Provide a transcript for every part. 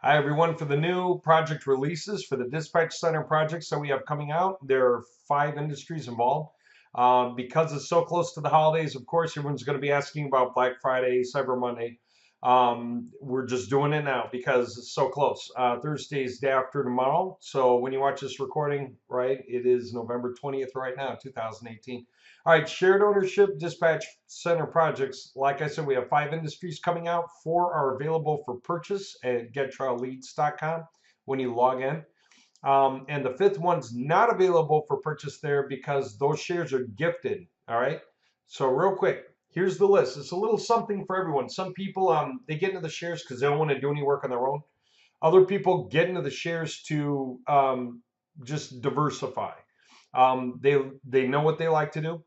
Hi, everyone. For the new project releases for the dispatch center projects that we have coming out, there are 5 industries involved. Because it's so close to the holidays, of course, everyone's going to be asking about Black Friday, Cyber Monday. We're just doing it now because it's so close. Thursday's day after tomorrow. So when you watch this recording, right, it is November 20th right now, 2018. All right, shared ownership dispatch center projects. Like I said, we have 5 industries coming out. 4 are available for purchase at gettrialleads.com when you log in. And the fifth one's not available for purchase there because those shares are gifted. All right. So real quick, here's the list. It's a little something for everyone. Some people they get into the shares because they don't want to do any work on their own. Other people get into the shares to just diversify. They know what they like to do.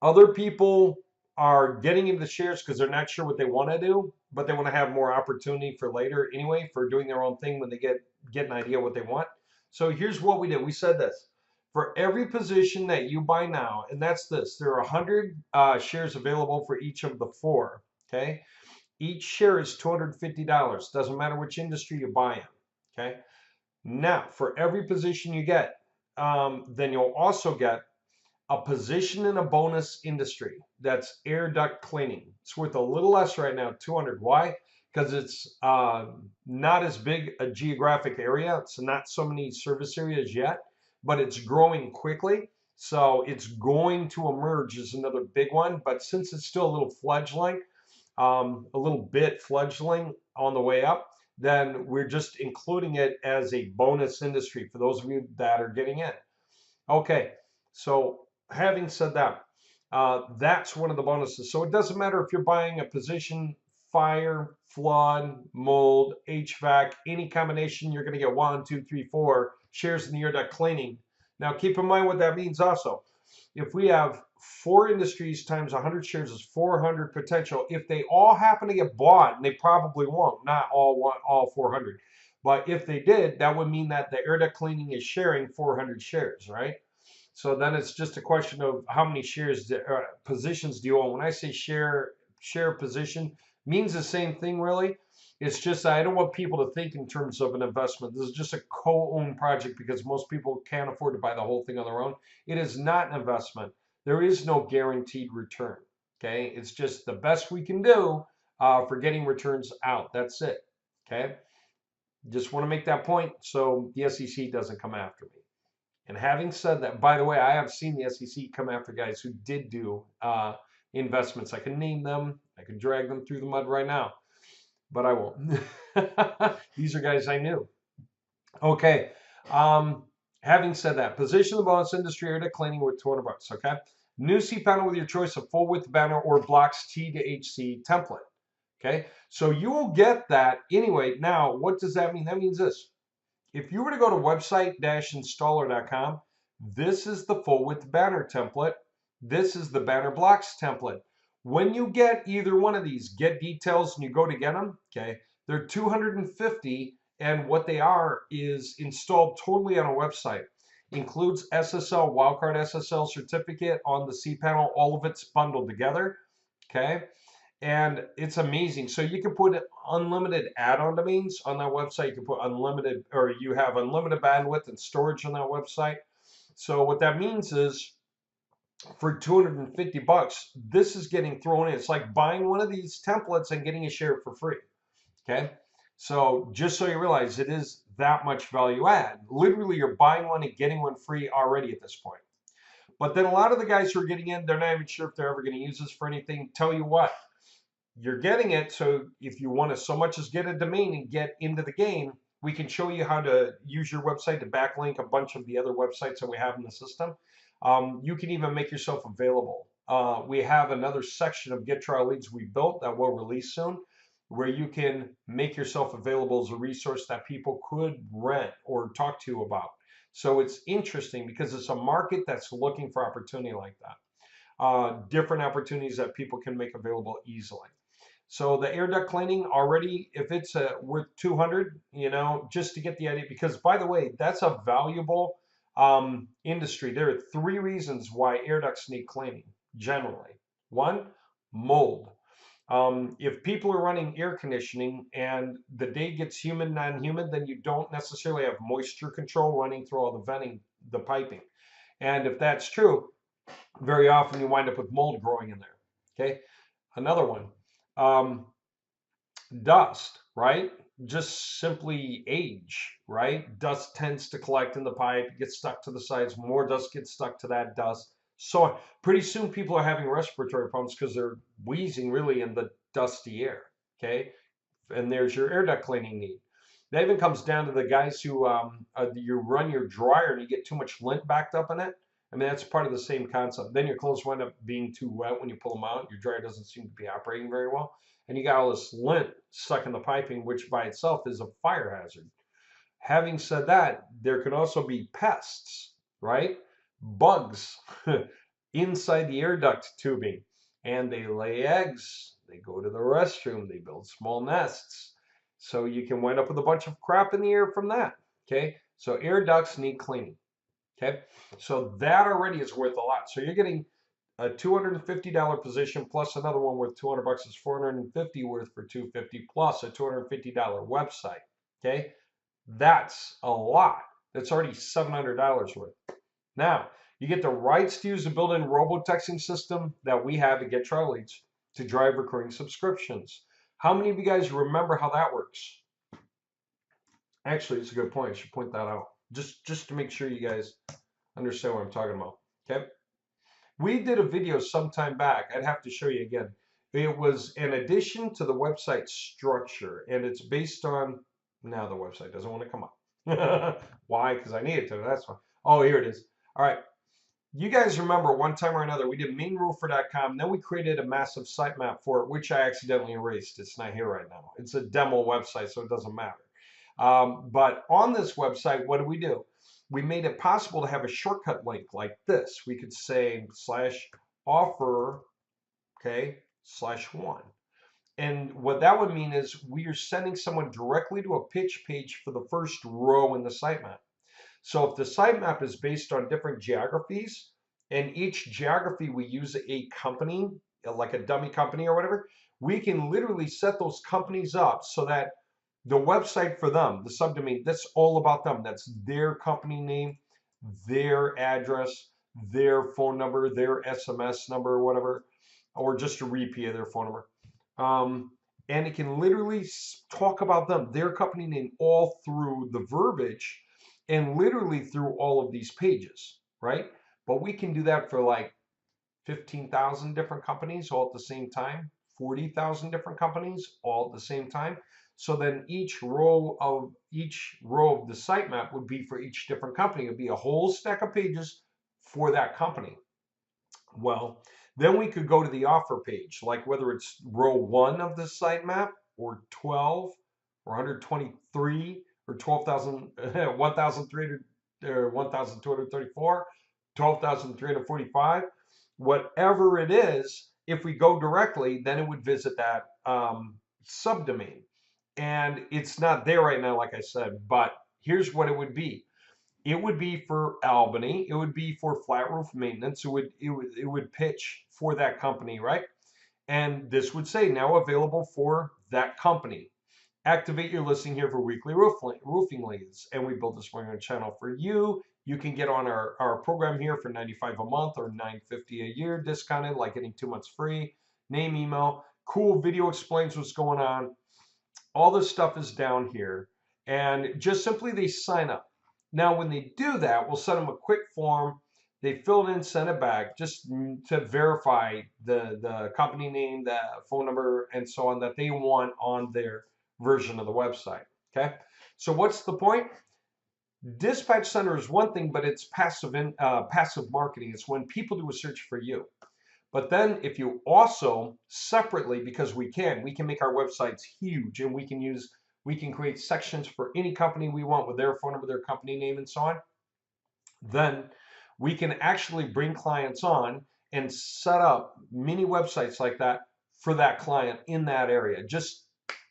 Other people are getting into the shares because they're not sure what they want to do, but they want to have more opportunity for later anyway for doing their own thing when they get an idea what they want. So here's what we did. We said this. For every position that you buy now, and that's this, there are 100 shares available for each of the 4. Okay. Each share is $250. Doesn't matter which industry you buy in. Okay. Now, for every position you get, then you'll also get a position in a bonus industry that's air duct cleaning. It's worth a little less right now, 200. Why? Because it's not as big a geographic area. It's not so many service areas yet, but it's growing quickly. So it's going to emerge as another big one. But since it's still a little fledgling, a little bit fledgling on the way up, then we're just including it as a bonus industry for those of you that are getting in. Okay, so having said that, that's one of the bonuses. So it doesn't matter if you're buying a position, fire, flood, mold, HVAC, any combination, you're going to get 1, 2, 3, 4 shares in the air duct cleaning. Now, keep in mind what that means also. If we have 4 industries times 100 shares is 400 potential. If they all happen to get bought, and they probably won't, not all 400. But if they did, that would mean that the air duct cleaning is sharing 400 shares, right? So then it's just a question of how many positions do you own. When I say share position, means the same thing really. It's just I don't want people to think in terms of an investment. This is just a co-owned project because most people can't afford to buy the whole thing on their own. It is not an investment. There is no guaranteed return. Okay, it's just the best we can do for getting returns out. That's it. Okay, just want to make that point so the SEC doesn't come after me. And having said that, by the way, I have seen the SEC come after guys who did do investments. I can name them. I can drag them through the mud right now, but I won't. These are guys I knew. Okay. Um, Having said that, position the bonus industry area cleaning with 200 bucks. Okay. New C panel with your choice of full width banner or blocks T to HC template. Okay. So you will get that anyway. Now, what does that mean? That means this. If you were to go to website-installer.com, this is the full width banner template. This is the banner blocks template. When you get either one of these, get details, and you go to get them, okay, they're 250, and what they are is installed totally on a website. Includes SSL, wildcard SSL certificate on the cPanel, all of it's bundled together, okay? And it's amazing. So you can put unlimited add-on domains on that website. You can put unlimited, or you have unlimited bandwidth and storage on that website. So what that means is for 250 bucks, this is getting thrown in. It's like buying one of these templates and getting a share for free. Okay. So just so you realize it is that much value add. Literally, you're buying one and getting one free already at this point. But then a lot of the guys who are getting in, they're not even sure if they're ever going to use this for anything. Tell you what, you're getting it. So if you want to so much as get a domain and get into the game, we can show you how to use your website to backlink a bunch of the other websites that we have in the system. You can even make yourself available. We have another section of Get Trial Leads we built that will release soon, where you can make yourself available as a resource that people could rent or talk to you about. So it's interesting because it's a market that's looking for opportunity like that. Different opportunities that people can make available easily. So the air duct cleaning already, if it's worth 200, just to get the idea, because by the way, that's a valuable industry. There are 3 reasons why air ducts need cleaning generally. 1, mold. If people are running air conditioning and the day gets humid, non-humid, then you don't necessarily have moisture control running through all the venting, the piping. And if that's true, very often you wind up with mold growing in there. Okay. Another one, um, dust, right? Just simply age, right? Dust tends to collect in the pipe, gets stuck to the sides, more dust gets stuck to that dust. So pretty soon people are having respiratory problems because they're wheezing really in the dusty air. Okay. And there's your air duct cleaning need. That even comes down to the guys who you run your dryer and you get too much lint backed up in it. I mean, that's part of the same concept. Then your clothes wind up being too wet when you pull them out. Your dryer doesn't seem to be operating very well. And you got all this lint stuck in the piping, which by itself is a fire hazard. Having said that, there can also be pests, right? Bugs inside the air duct tubing. And they lay eggs. They go to the restroom. They build small nests. So you can wind up with a bunch of crap in the air from that. Okay. So air ducts need cleaning. Okay. So that already is worth a lot. So you're getting a $250 position plus another one worth 200 bucks is 450 worth for 250 plus a $250 website. Okay. That's a lot. That's already $700 worth. Now, you get the rights to use the built-in robo-texting system that we have at Get Trial Leads to drive recurring subscriptions. How many of you guys remember how that works? Actually, it's a good point. I should point that out. Just to make sure you guys understand what I'm talking about. Okay. We did a video sometime back. I'd have to show you again. It was an addition to the website structure, and it's based on, now the website doesn't want to come up. Why? Because I need it to. That's why. Oh, here it is. All right. You guys remember one time or another, we did mainroofer.com. Then we created a massive sitemap for it, which I accidentally erased. It's not here right now. It's a demo website, so it doesn't matter. But on this website, what do? We made it possible to have a shortcut link like this. We could say /offer, okay, /1. And what that would mean is we are sending someone directly to a pitch page for the first row in the sitemap. So if the sitemap is based on different geographies, and each geography we use a company, like a dummy company or whatever, we can literally set those companies up so that the website for them, the subdomain, that's all about them. That's their company name, their address, their phone number, their SMS number, or whatever, or just a repeat of their phone number. And it can literally talk about them, their company name, all through the verbiage and literally through all of these pages, right? But we can do that for like 15,000 different companies all at the same time, 40,000 different companies all at the same time. So then each row of the sitemap would be for each different company. It would be a whole stack of pages for that company. Well, then we could go to the offer page, like whether it's row 1 of the sitemap or 12 or 123 or 12,000, 1,300 or 1,234, 12,345, whatever it is. If we go directly, then it would visit that subdomain. And it's not there right now, like I said, but here's what it would be. It would be for Albany. It would be for flat roof maintenance. It would pitch for that company, right? And this would say now available for that company. Activate your listing here for weekly roofing leads. And we built this webinar channel for you. You can get on our program here for $95 a month or $950 a year discounted, like getting 2 months free. Name, email, cool video explains what's going on. All this stuff is down here. And just simply they sign up. Now, when they do that, we'll send them a quick form. They fill it in, send it back, just to verify the company name, the phone number, and so on that they want on their version of the website. Okay. So what's the point? Dispatch Center is one thing, but it's passive marketing. It's when people do a search for you. But then if you also separately, because we can make our websites huge, and we can create sections for any company we want with their phone number, their company name, and so on. Then we can actually bring clients on and set up mini websites like that for that client in that area, just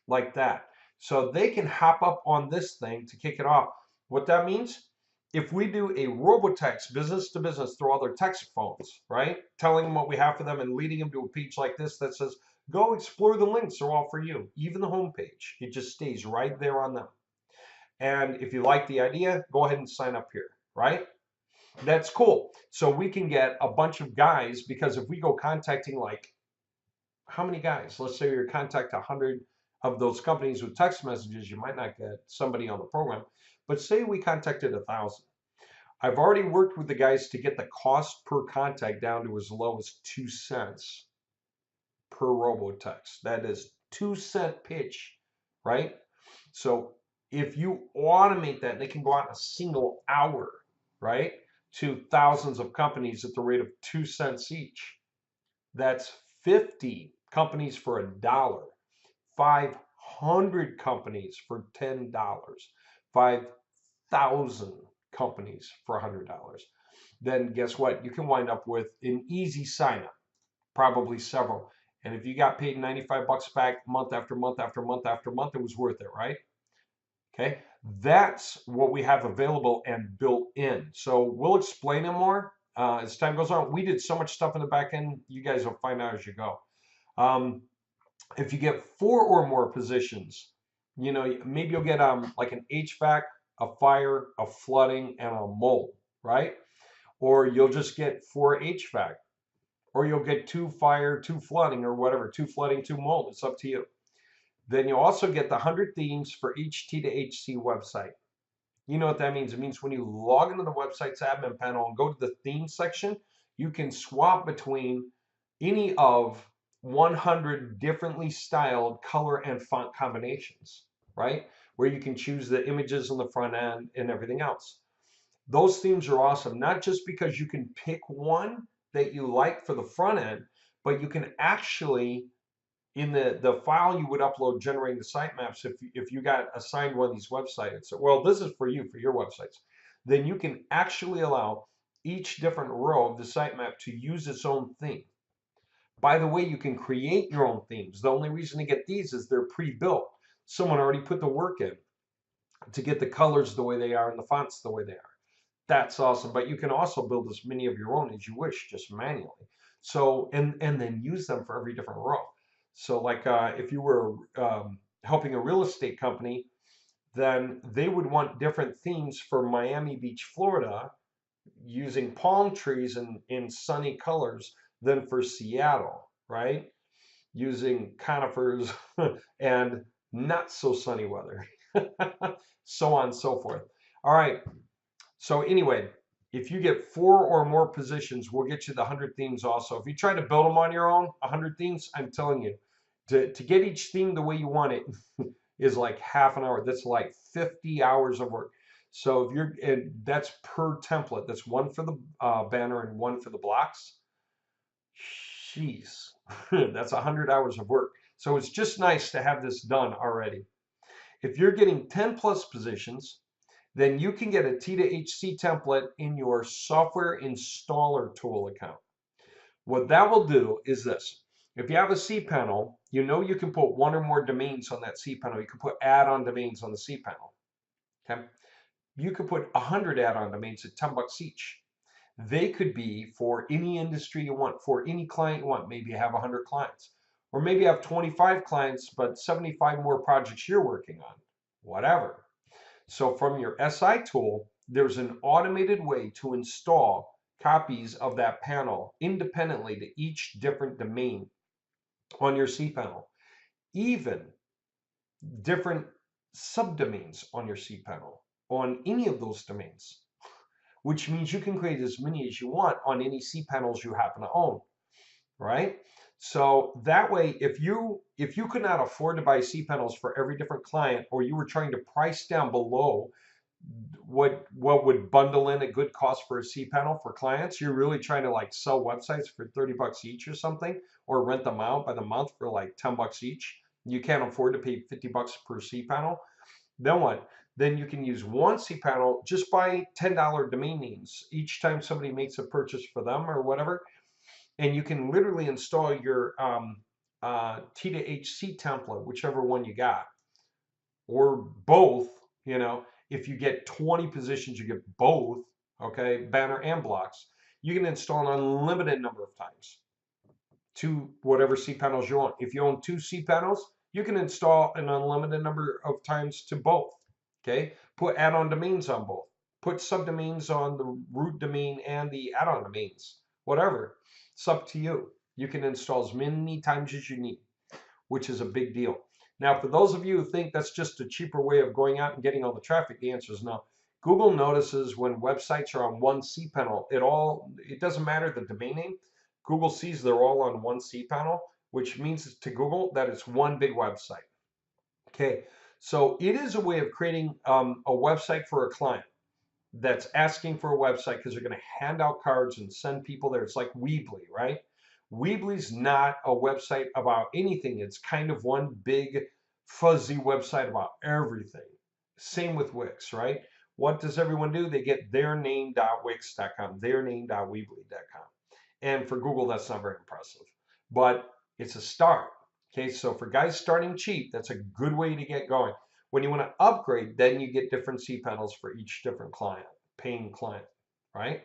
like that. So they can hop up on this thing to kick it off. What that means, if we do a robotext business to business through all their text phones, right? Telling them what we have for them and leading them to a page like this that says, Go explore the links. They're all for you. Even the homepage. It just stays right there on them. And if you like the idea, go ahead and sign up here, right? That's cool. So we can get a bunch of guys, because if we go contacting like, how many guys? Let's say you contact 100 of those companies with text messages, you might not get somebody on the program. But say we contacted 1,000. I've already worked with the guys to get the cost per contact down to as low as 2 cents per robotext. That is 2-cent pitch, right? So if you automate that, they can go out in a single hour, right, to thousands of companies at the rate of 2 cents each. That's 50 companies for $1, 500 companies for $10, 5,000 companies for $100. Then guess what? You can wind up with an easy sign up, probably several. And if you got paid 95 bucks back month after month after month after month, it was worth it, right? Okay, that's what we have available and built in. So we'll explain it more as time goes on. We did so much stuff in the back end. You guys will find out as you go. If you get 4 or more positions, you know, maybe you'll get like an HVAC, a fire, a flooding, and a mold, right? Or you'll just get 4 HVAC, or you'll get 2 fire, 2 flooding, or whatever, 2 flooding, 2 mold. It's up to you. Then you'll also get the 100 themes for each T2HC website. You know what that means? It means when you log into the website's admin panel and go to the theme section, you can swap between any of 100 differently styled color and font combinations, right? Where you can choose the images on the front end and everything else. Those themes are awesome, not just because you can pick one that you like for the front end, but you can actually, in the file you would upload generating the sitemaps, if you got assigned one of these websites, well, this is for you, for your websites, then you can actually allow each different row of the sitemap to use its own theme. By the way, you can create your own themes. The only reason to get these is they're pre-built. Someone already put the work in to get the colors the way they are and the fonts the way they are. That's awesome. But you can also build as many of your own as you wish, just manually. So, and then use them for every different row. So like if you were helping a real estate company, then they would want different themes for Miami Beach, Florida, using palm trees in sunny colors than for Seattle, right? Using conifers and not so sunny weather, so on and so forth. All right. So anyway, if you get 4 or more positions, we'll get you the 100 themes also. If you try to build them on your own, 100 themes, I'm telling you, to get each theme the way you want it is like half an hour. That's like 50 hours of work. So if you're, and that's per template. That's one for the banner and one for the blocks. Jeez, that's 100 hours of work. So it's just nice to have this done already. If you're getting 10 plus positions, then you can get a T2HC template in your software installer tool account. What that will do is this. If you have a cPanel, you know you can put 1 or more domains on that cPanel. You can put add-on domains on the cPanel. Okay? You could put 100 add-on domains at 10 bucks each. They could be for any industry you want, for any client you want. Maybe you have 100 clients, or maybe you have 25 clients, but 75 more projects you're working on, whatever. So from your SI tool, there's an automated way to install copies of that panel independently to each different domain on your cPanel, even different subdomains on your cPanel on any of those domains, which means you can create as many as you want on any cPanels you happen to own, right? So that way, if you could not afford to buy cPanels for every different client, or you were trying to price down below what would bundle in a good cost for a cPanel for clients, you're really trying to like sell websites for 30 bucks each or something, or rent them out by the month for like 10 bucks each. You can't afford to pay 50 bucks per cPanel. Then what? Then you can use one cPanel, just buy $10 domain names each time somebody makes a purchase for them or whatever. And you can literally install your T2HC template, whichever one you got, or both. You know, if you get 20 positions, you get both, okay, banner and blocks. You can install an unlimited number of times to whatever cPanels you own. If you own 2 cPanels, you can install an unlimited number of times to both. Okay, put add-on domains on both. Put subdomains on the root domain and the add-on domains. Whatever. It's up to you. You can install as many times as you need, which is a big deal. Now, for those of you who think that's just a cheaper way of going out and getting all the traffic, the answer is no. Google notices when websites are on one cPanel, it doesn't matter the domain name. Google sees they're all on one cPanel, which means to Google that it's one big website. Okay, so it is a way of creating a website for a client that's asking for a website because they're going to hand out cards and send people there. It's like Weebly, right? Weebly's not a website about anything. It's kind of one big fuzzy website about everything. Same with Wix, right? What does everyone do? They get theirname.wix.com, theirname.weebly.com. And for Google, that's not very impressive, but it's a start. Okay, so for guys starting cheap, that's a good way to get going. When you want to upgrade, then you get different cPanels for each different client, paying client, right?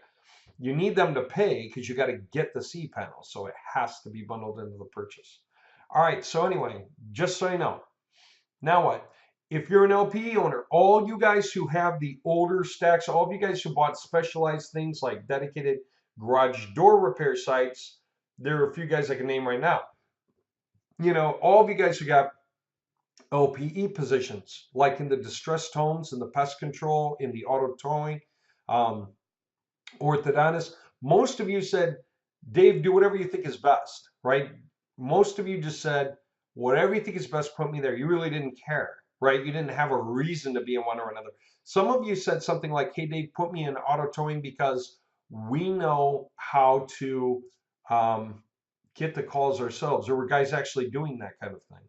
You need them to pay because you got to get the cPanel, so it has to be bundled into the purchase. All right, so anyway, just so you know, now what? If you're an LPE owner, all you guys who have the older stacks, all of you guys who bought specialized things like dedicated garage door repair sites, there are a few guys I can name right now. You know, all of you guys who got LPE positions, like in the distressed homes, in the pest control, in the auto towing, orthodontist, most of you said, Dave, do whatever you think is best, right? Most of you just said, whatever you think is best, put me there. You really didn't care, right? You didn't have a reason to be in one or another. Some of you said something like, hey, Dave, put me in auto towing because we know how to get the calls ourselves. There were guys actually doing that kind of thing.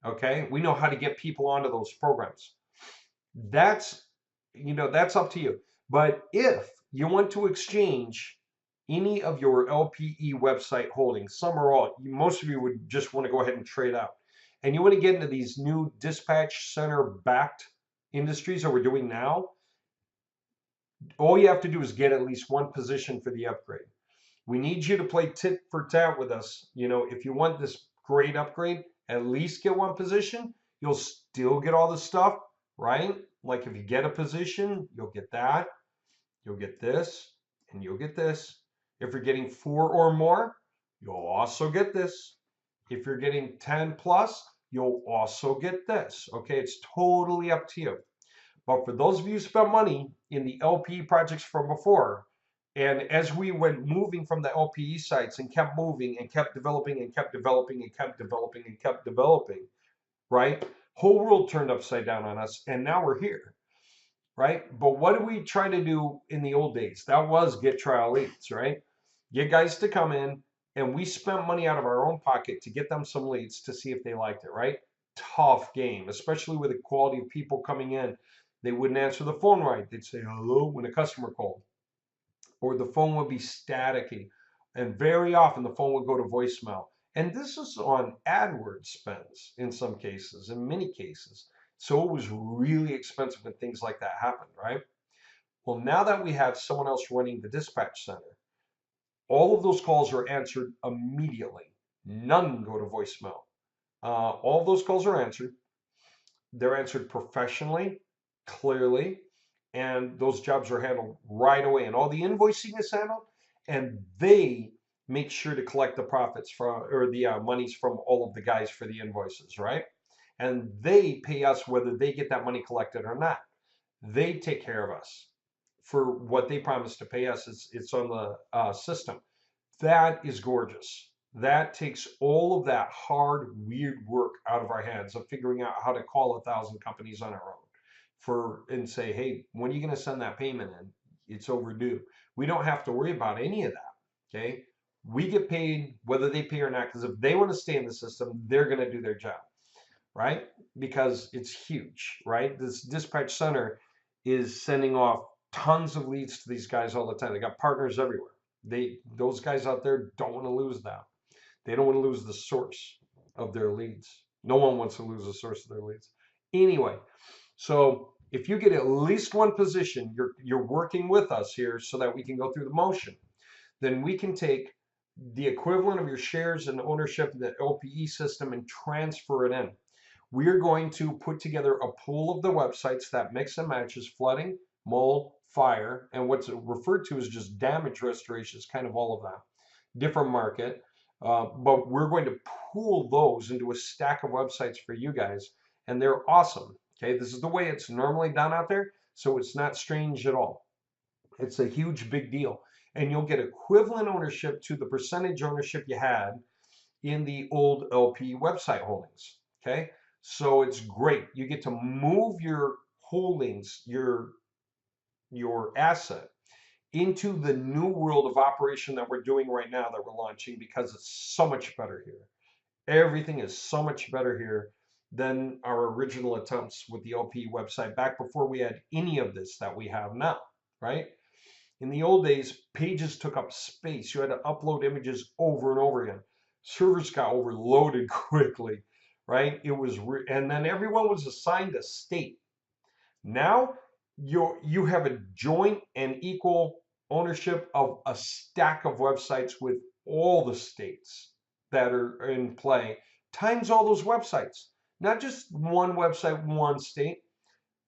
Okay, we know how to get people onto those programs. That's up to you. But if you want to exchange any of your LPE website holdings, some or all, most of you would just want to go ahead and trade out, and you want to get into these new dispatch center backed industries that we're doing now, all you have to do is get at least one position for the upgrade. We need you to play tit for tat with us. If you want this great upgrade, at least get one position. You'll still get all the stuff, right? Like if you get a position, you'll get that, you'll get this, and you'll get this. If you're getting 4 or more, you'll also get this. If you're getting 10 plus, you'll also get this. Okay, it's totally up to you. But for those of you who spent money in the LPE projects from before, and as we went moving from the LPE sites and kept moving and kept developing and kept developing and kept developing and kept developing, right? Whole world turned upside down on us, and now we're here, right? But what did we try to do in the old days? That was get trial leads, right? Get guys to come in, and we spent money out of our own pocket to get them some leads to see if they liked it, right? Tough game, especially with the quality of people coming in. They wouldn't answer the phone right. They'd say hello when a customer called, or the phone would be staticky, and very often the phone would go to voicemail. And this is on AdWords spends in some cases, in many cases. So it was really expensive when things like that happened, right? Well, now that we have someone else running the dispatch center, all of those calls are answered immediately. None go to voicemail. All of those calls are answered. They're answered professionally, clearly, and those jobs are handled right away. And all the invoicing is handled, and they make sure to collect the profits from, or the monies from all of the guys for the invoices, right? And they pay us whether they get that money collected or not. They take care of us for what they promise to pay us. It's on the system. That is gorgeous. That takes all of that hard, weird work out of our hands of figuring out how to call 1,000 companies on our own and say, hey, when are you going to send that payment in? It's overdue. We don't have to worry about any of that. Okay. We get paid whether they pay or not, because if they want to stay in the system, they're going to do their job, right? Because it's huge, right? This dispatch center is sending off tons of leads to these guys all the time. They got partners everywhere. Those guys out there don't want to lose that. They don't want to lose the source of their leads. No one wants to lose the source of their leads. Anyway, so if you get at least one position, you're working with us here so that we can go through the motion. Then we can take the equivalent of your shares and ownership in the LPE system and transfer it in. We're going to put together a pool of the websites that mix and matches flooding, mold, fire, and what's referred to as just damage restoration, is kind of all of that. Different market, but we're going to pool those into a stack of websites for you guys, and they're awesome. Okay, this is the way it's normally done out there, so it's not strange at all. It's a huge big deal, and you'll get equivalent ownership to the percentage ownership you had in the old LP website holdings. Okay, so it's great. You get to move your holdings, your asset into the new world of operation that we're doing right now, that we're launching, because it's so much better here. Everything is so much better here than our original attempts with the LP website back before we had any of this that we have now, right? In the old days, pages took up space. You had to upload images over and over again. Servers got overloaded quickly, right? And then everyone was assigned a state. Now you have a joint and equal ownership of a stack of websites with all the states that are in play, times all those websites. Not just one website, one state.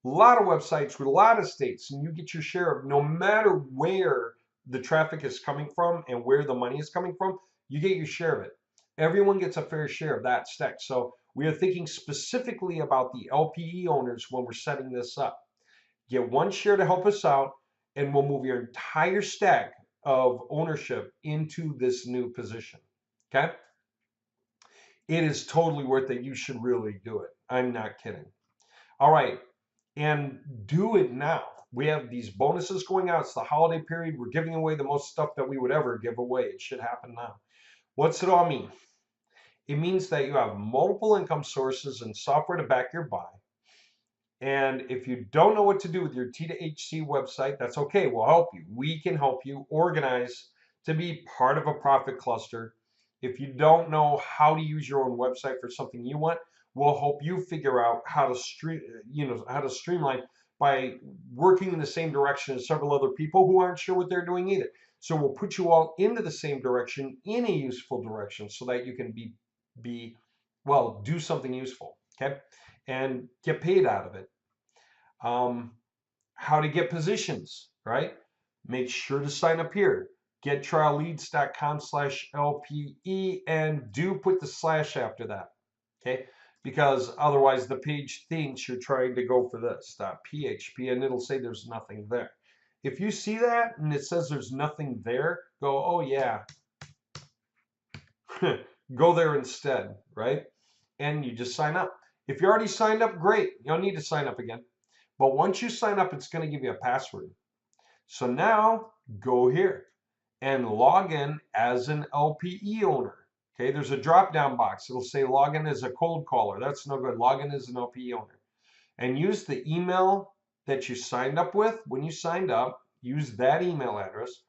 A lot of websites with a lot of states, and you get your share of, no matter where the traffic is coming from and where the money is coming from, you get your share of it. Everyone gets a fair share of that stack. So we are thinking specifically about the LPE owners when we're setting this up. Get one share to help us out, and we'll move your entire stack of ownership into this new position. Okay? It is totally worth it. You should really do it. I'm not kidding. All right. And do it now. We have these bonuses going out. It's the holiday period. We're giving away the most stuff that we would ever give away. It should happen now. What's it all mean? It means that you have multiple income sources and software to back your buy. And if you don't know what to do with your T2HC website, that's okay. We'll help you. We can help you organize to be part of a profit cluster. If you don't know how to use your own website for something you want, we'll help you figure out how to streamline by working in the same direction as several other people who aren't sure what they're doing either. So we'll put you all into the same direction, in a useful direction, so that you can do something useful, okay, and get paid out of it. How to get positions, right? Make sure to sign up here. gettrialleads.com/LPE, and do put the slash after that, okay? Because otherwise the page thinks you're trying to go for this .php, and it'll say there's nothing there. If you see that and it says there's nothing there, go, oh yeah, go there instead, right? And you just sign up. If you're already signed up, great. You don't need to sign up again. But once you sign up, it's going to give you a password. So now go here and log in as an LPE owner. Okay, there's a drop-down box. It'll say log in as a cold caller. That's no good. Log in as an LPE owner. And use the email that you signed up with when you signed up. Use that email address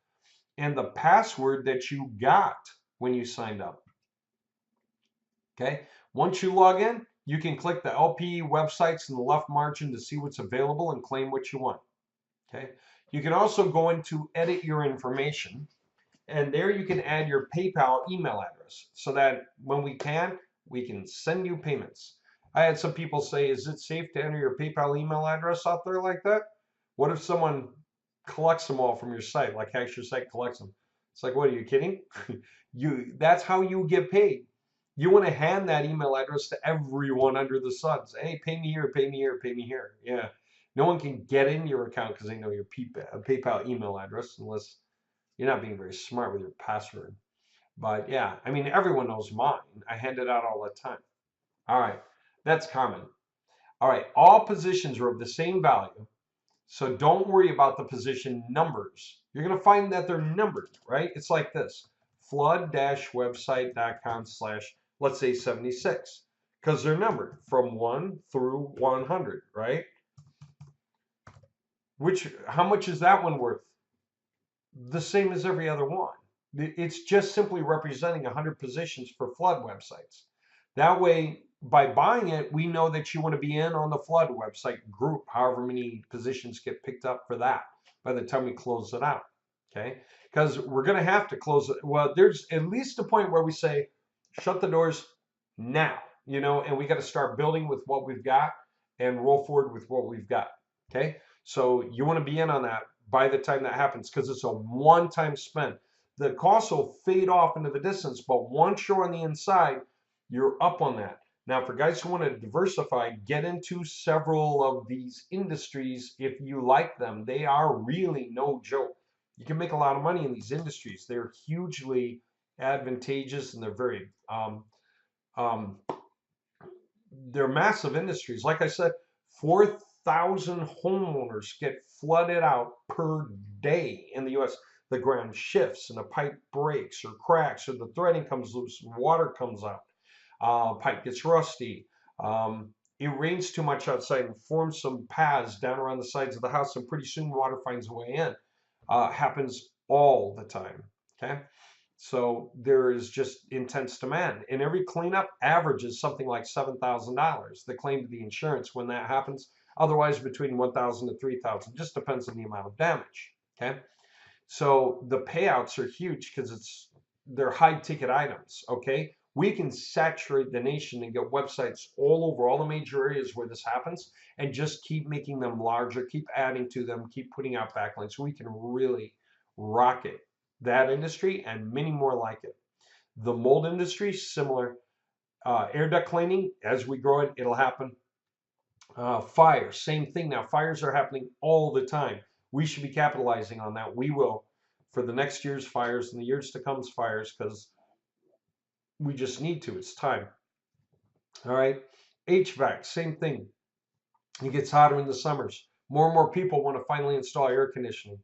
and the password that you got when you signed up. Okay, once you log in, you can click the LPE websites in the left margin to see what's available and claim what you want. Okay, you can also go into edit your information, and there you can add your PayPal email address so that when we can send you payments. I had some people say, is it safe to enter your PayPal email address out there like that? What if someone collects them all from your site, like hacks your site, collects them? It's like, what, are you kidding? That's how you get paid. You want to hand that email address to everyone under the sun. Say, hey, pay me here, pay me here, pay me here. Yeah. No one can get in your account because they know your PayPal email address, unless you're not being very smart with your password. But yeah, I mean, everyone knows mine. I hand it out all the time. All right, that's common. All right, all positions are of the same value. So don't worry about the position numbers. You're going to find that they're numbered, right? It's like this. flood-website.com/ let's say 76, because they're numbered from 1 through 100, right? How much is that one worth? The same as every other one. It's just simply representing 100 positions for flood websites. That way, by buying it, we know that you want to be in on the flood website group, however many positions get picked up for that by the time we close it out. okay? Because we're going to have to close it. Well, there's at least a point where we say, shut the doors now, you know, and we got to start building with what we've got and roll forward with what we've got, okay? So you want to be in on that by the time that happens because it's a one-time spend. The costs will fade off into the distance, but once you're on the inside, you're up on that. Now, for guys who want to diversify, get into several of these industries if you like them. They are really no joke. You can make a lot of money in these industries. They're hugely advantageous and they're very um, they're massive industries. Like I said, 4,000 homeowners get flooded out per day in the U.S. The ground shifts and the pipe breaks or cracks or the threading comes loose and water comes out. Pipe gets rusty. It rains too much outside and forms some paths down around the sides of the house, and pretty soon water finds a way in. Happens all the time. Okay. So there is just intense demand, and every cleanup averages something like $7,000. The claim to the insurance when that happens. Otherwise, between 1,000 to 3,000. Just depends on the amount of damage. Okay, so the payouts are huge because they're high ticket items. Okay, we can saturate the nation and get websites all over all the major areas where this happens, and just keep making them larger, keep adding to them, keep putting out backlinks. We can really rocket that industry and many more like it. The mold industry, similar. Air duct cleaning, as we grow it, it'll happen. Fire, same thing now. Fires are happening all the time. We should be capitalizing on that. We will for the next year's fires and the years to come's fires because we just need to. It's time. All right. HVAC, same thing. It gets hotter in the summers. More and more people want to finally install air conditioning.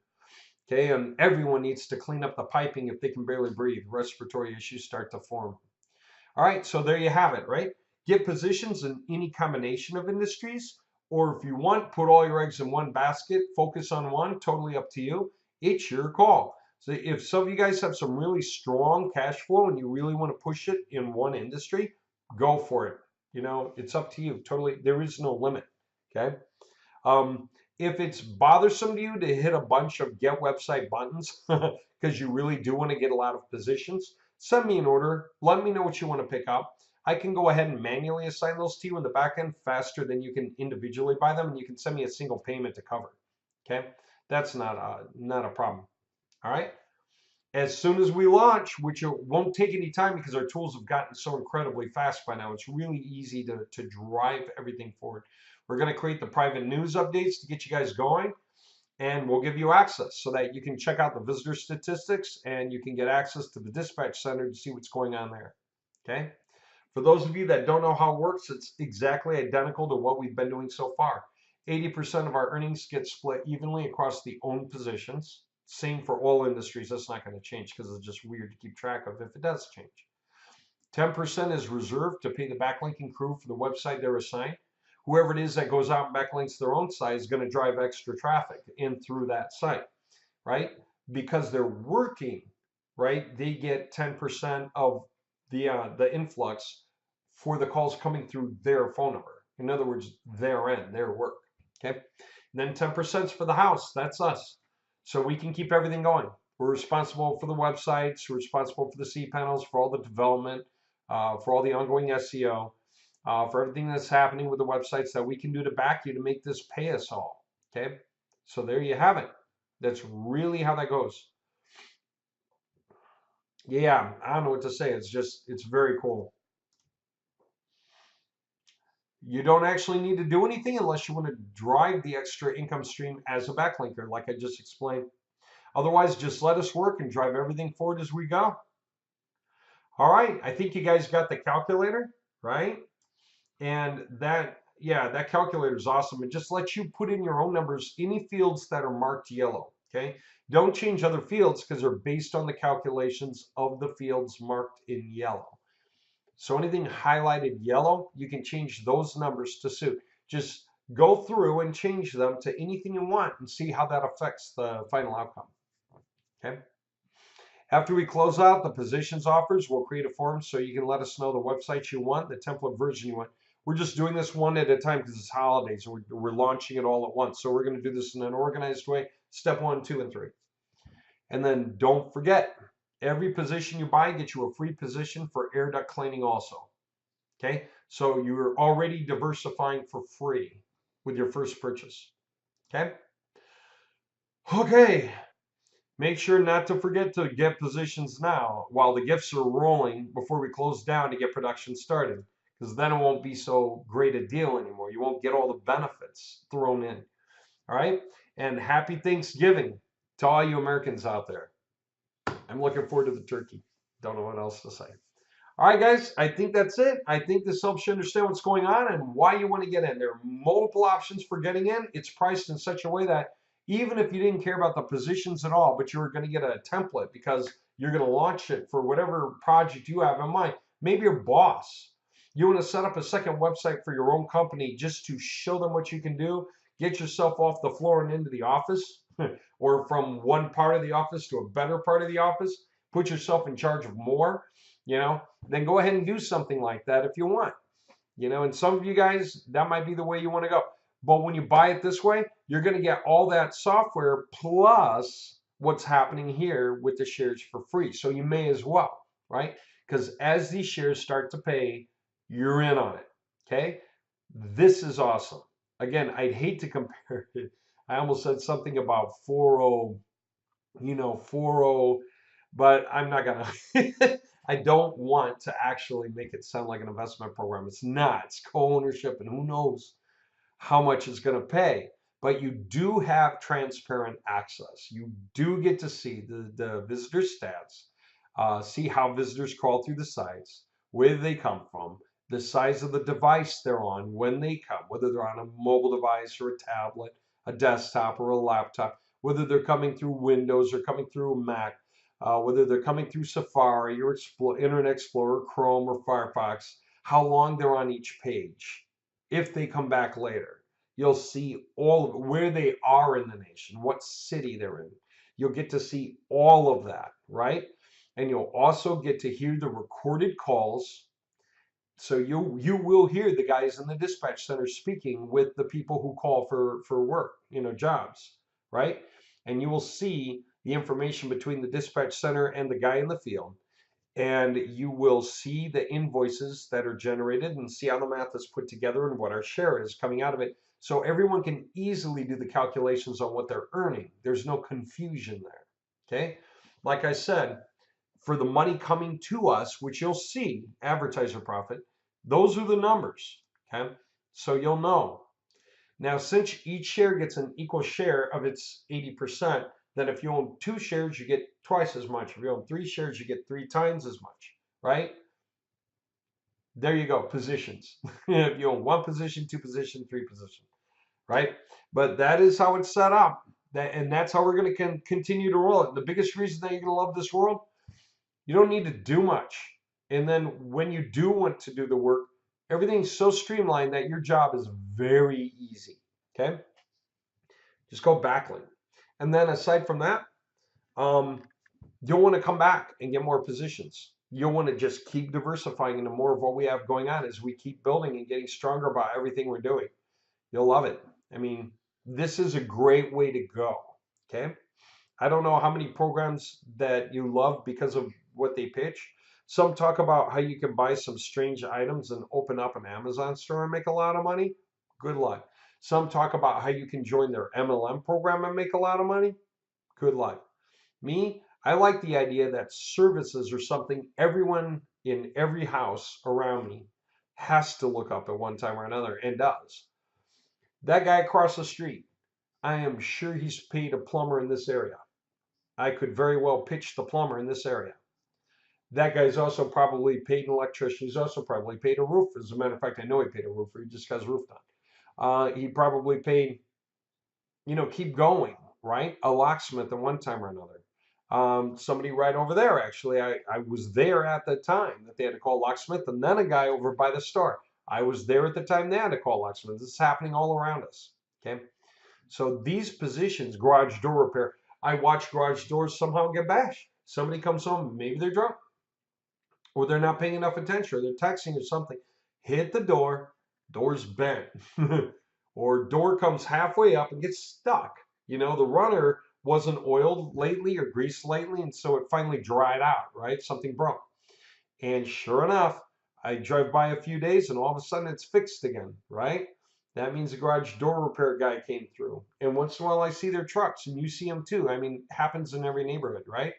Okay, and everyone needs to clean up the piping if they can barely breathe. Respiratory issues start to form. All right, so there you have it, right? Get positions in any combination of industries, or if you want, put all your eggs in one basket, focus on one, totally up to you. It's your call. So if some of you guys have some really strong cash flow and you really want to push it in one industry, go for it. You know, it's up to you. Totally, there is no limit, okay? If it's bothersome to you to hit a bunch of get website buttons because you really do want to get a lot of positions, send me an order. Let me know what you want to pick up. I can go ahead and manually assign those to you in the back end faster than you can individually buy them, and you can send me a single payment to cover. Okay, that's not a problem. All right. As soon as we launch, which it won't take any time because our tools have gotten so incredibly fast by now, it's really easy to drive everything forward. We're going to create the private news updates to get you guys going, and we'll give you access so that you can check out the visitor statistics and you can get access to the dispatch center to see what's going on there. Okay. For those of you that don't know how it works, it's exactly identical to what we've been doing so far. 80% of our earnings get split evenly across the owned positions. Same for all industries. That's not going to change because it's just weird to keep track of if it does change. 10% is reserved to pay the backlinking crew for the website they're assigned. Whoever it is that goes out and backlinks their own site is going to drive extra traffic in through that site, right? Because they're working, right? They get 10% of the influx for the calls coming through their phone number. In other words, their end, their work. Okay. And then 10% is for the house. That's us. So we can keep everything going. We're responsible for the websites. We're responsible for the cPanels, for all the development, for all the ongoing SEO, for everything that's happening with the websites that we can do to back you to make this pay us all. Okay. So there you have it. That's really how that goes. Yeah, I don't know what to say. It's very cool. You don't actually need to do anything unless you want to drive the extra income stream as a backlinker, like I just explained. Otherwise, just let us work and drive everything forward as we go. All right, I think you guys got the calculator, right? And that calculator is awesome. It just lets you put in your own numbers, any fields that are marked yellow, okay? Don't change other fields because they're based on the calculations of the fields marked in yellow. So anything highlighted yellow, you can change those numbers to suit. Just go through and change them to anything you want and see how that affects the final outcome. Okay. After we close out the positions offers, we'll create a form so you can let us know the websites you want, the template version you want. We're just doing this one at a time because it's holidays. We're launching it all at once. So we're going to do this in an organized way, step 1, 2, and 3. And then don't forget, every position you buy gets you a free position for air duct cleaning also. Okay, so you're already diversifying for free with your first purchase. Okay. Okay. Make sure not to forget to get positions now while the gifts are rolling before we close down to get production started, because then it won't be so great a deal anymore. You won't get all the benefits thrown in. All right. And happy Thanksgiving to all you Americans out there. I'm looking forward to the turkey. Don't know what else to say. All right, guys, I think that's it. I think this helps you understand what's going on and why you want to get in. There are multiple options for getting in. It's priced in such a way that even if you didn't care about the positions at all, but you were going to get a template because you're going to launch it for whatever project you have in mind. Maybe your boss. You want to set up a second website for your own company just to show them what you can do, get yourself off the floor and into the office, or from one part of the office to a better part of the office, put yourself in charge of more, then go ahead and do something like that if you want. And some of you guys, that might be the way you want to go. But when you buy it this way, you're going to get all that software plus what's happening here with the shares for free. So you may as well, right? Because as these shares start to pay, you're in on it. Okay. This is awesome. Again, I'd hate to compare it. I almost said something about 40, 40, but I'm not gonna. I don't want to actually make it sound like an investment program. It's not. It's co-ownership, and who knows how much it's going to pay. But you do have transparent access. You do get to see the visitor stats, see how visitors crawl through the sites, where they come from, the size of the device they're on when they come, whether they're on a mobile device or a tablet, a desktop or a laptop, whether they're coming through Windows or coming through a Mac, whether they're coming through Safari or Internet Explorer, Chrome or Firefox, how long they're on each page. If they come back later, you'll see all of where they are in the nation, what city they're in. You'll get to see all of that, right? And you'll also get to hear the recorded calls. So you will hear the guys in the dispatch center speaking with the people who call for work, jobs, right? And you will see the information between the dispatch center and the guy in the field. And you will see the invoices that are generated and see how the math is put together and what our share is coming out of it. So everyone can easily do the calculations on what they're earning. There's no confusion there. Okay. Like I said, for the money coming to us, which you'll see, advertiser profit, those are the numbers. Okay. So you'll know. Now, since each share gets an equal share of its 80%, then if you own 2 shares, you get twice as much. If you own 3 shares, you get 3 times as much, right? There you go, positions. If you own 1 position, 2 position, 3 position, right? But that is how it's set up. And that's how we're going to continue to roll it. The biggest reason that you're going to love this world, you don't need to do much. And then when you do want to do the work, everything's so streamlined that your job is very easy, okay? Just go backlink. And then aside from that, you'll want to come back and get more positions. You'll want to just keep diversifying into more of what we have going on as we keep building and getting stronger about everything we're doing. You'll love it. I mean, this is a great way to go. Okay. I don't know how many programs that you love because of what they pitch. Some talk about how you can buy some strange items and open up an Amazon store and make a lot of money. Good luck. Some talk about how you can join their MLM program and make a lot of money. Good luck. Me, I like the idea that services are something everyone in every house around me has to look up at one time or another and does. That guy across the street, I am sure he's paid a plumber in this area. I could very well pitch the plumber in this area. That guy's also probably paid an electrician. He's also probably paid a roofer. As a matter of fact, I know he paid a roofer. He just got his roof done. He probably paid, keep going, right? A locksmith at one time or another. Somebody right over there, actually, I was there at the time that they had to call locksmith, and then a guy over by the store. I was there at the time they had to call locksmith. This is happening all around us. Okay. So these positions, garage door repair, I watch garage doors somehow get bashed. Somebody comes home, maybe they're drunk, or they're not paying enough attention, or they're texting or something. Hit the door, door's bent. Or door comes halfway up and gets stuck. The runner wasn't oiled lately or greased lately, and so it finally dried out, right? Something broke. And sure enough, I drive by a few days and all of a sudden it's fixed again, right? That means the garage door repair guy came through. And once in a while I see their trucks, and you see them too. I mean, it happens in every neighborhood, right?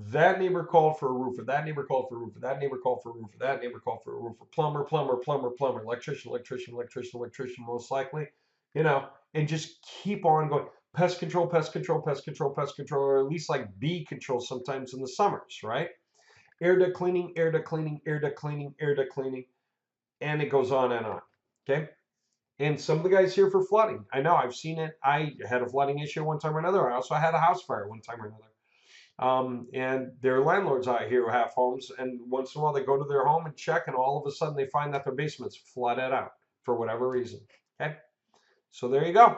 That neighbor called for a roofer. That neighbor called for a roofer. That neighbor called for a roofer. That neighbor called for a roofer. Plumber, plumber, plumber, plumber. Electrician, electrician, electrician, electrician, most likely. And just keep on going. Pest control, pest control, pest control, pest control, or at least like bee control sometimes in the summers, right? Air duct cleaning, air duct cleaning, air duct cleaning, air duct cleaning, and it goes on and on. Okay? And some of the guys here for flooding. I know, I've seen it. I had a flooding issue one time or another. I also had a house fire one time or another. And there are landlords out here who have homes, and once in a while they go to their home and check, and all of a sudden they find that their basement's flooded out for whatever reason. Okay, so there you go.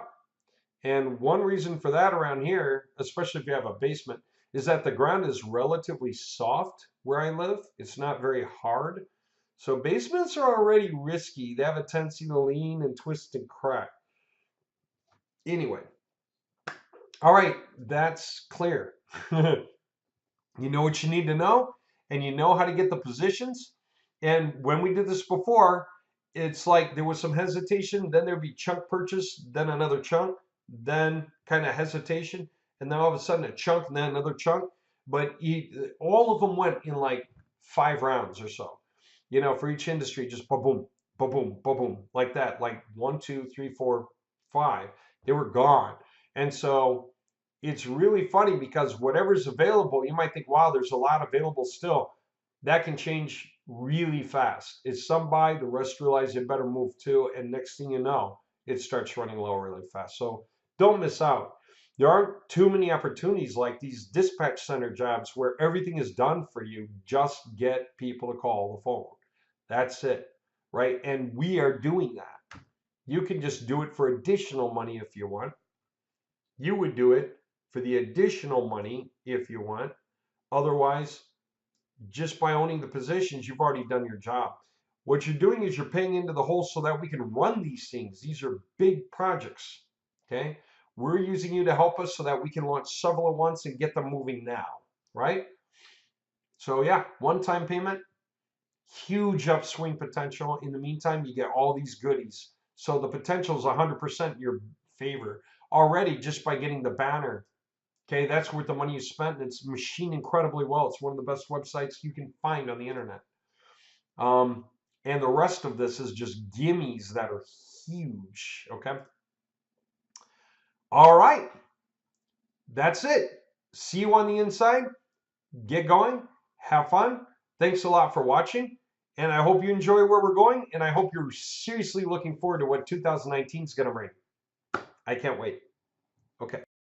And one reason for that around here, especially if you have a basement, is that the ground is relatively soft where I live. It's not very hard. So basements are already risky. They have a tendency to lean and twist and crack. Anyway, all right, that's clear. You know what you need to know, and you know how to get the positions. And when we did this before, it's like there was some hesitation, then there'd be chunk purchase, then another chunk, then kind of hesitation, and then all of a sudden a chunk, and then another chunk. But all of them went in like 5 rounds or so. For each industry, just boom, boom, boom, boom, like that, like 1, 2, 3, 4, 5. They were gone, and so it's really funny because whatever's available, you might think, wow, there's a lot available still. That can change really fast. It's some buy, the rest realize they better move too, and next thing you know, it starts running low really fast. So don't miss out. There aren't too many opportunities like these dispatch center jobs where everything is done for you. Just get people to call the phone. That's it, right? And we are doing that. You can just do it for additional money if you want. You would do it for the additional money if you want. Otherwise, just by owning the positions, you've already done your job. What you're doing is you're paying into the hole so that we can run these things. These are big projects, okay? We're using you to help us so that we can launch several at once and get them moving now, right? So yeah, one-time payment, huge upswing potential. In the meantime, you get all these goodies. So the potential is 100% in your favor already just by getting the banner. Okay, that's worth the money you spent, and it's machined incredibly well. It's one of the best websites you can find on the internet. And the rest of this is just gimmies that are huge. Okay. All right. That's it. See you on the inside. Get going. Have fun. Thanks a lot for watching. And I hope you enjoy where we're going. And I hope you're seriously looking forward to what 2019 is going to bring. I can't wait. Okay.